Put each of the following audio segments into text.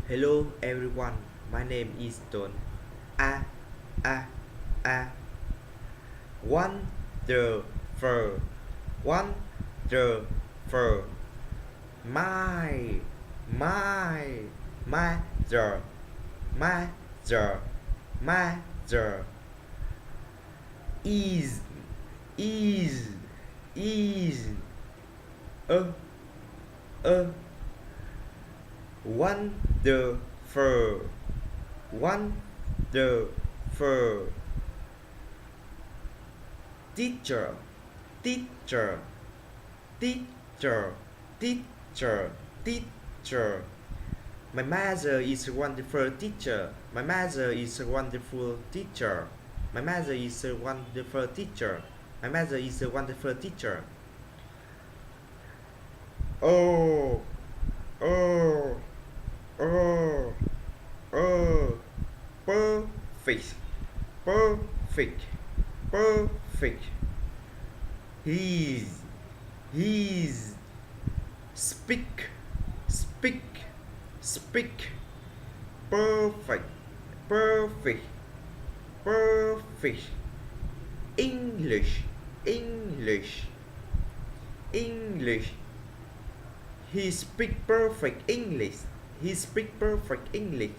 Hello everyone, my name is Don. Ah, ah, ah. Wonderful, wonderful. My, my, mother, mother, mother. Is, is, is. A, a. Wonderful, wonderful. Teacher, teacher, teacher, teacher, teacher. My mother is a wonderful teacher. My mother is a wonderful teacher. My mother is a wonderful teacher. My mother is a wonderful teacher. Oh, oh, oh, oh. Perfect, perfect, perfect. He's, he's. Speak, speak, speak. Perfect, perfect, perfect. English, English, English. He speak perfect English. He speak perfect English.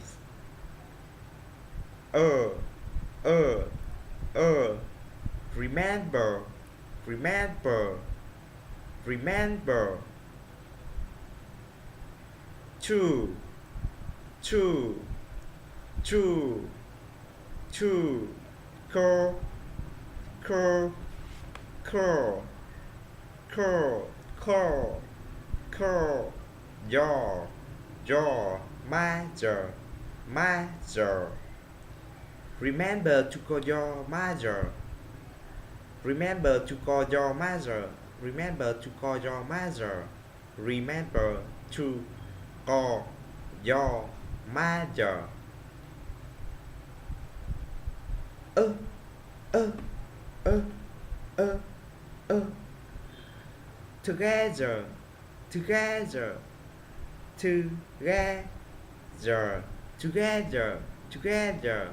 Uh, uh, uh. Remember, remember, remember. Two, two, two, two. Call, call, call, call, call, call. Your mother, mother. Remember to call your mother. Remember to call your mother. Remember to call your mother. Remember to call your mother. Uh, uh, uh, uh, uh. Together, together, together, together, together.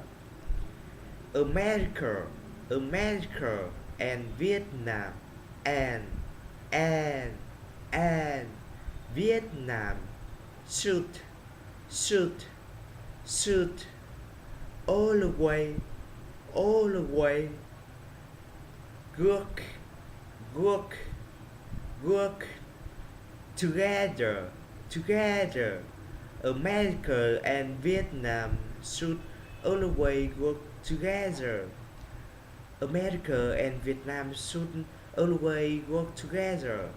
America, America, and Vietnam, and and and Vietnam shoot, shoot, shoot, all away, all away. Work, work, work together, together. America and Vietnam should always work together. America and Vietnam should always work together.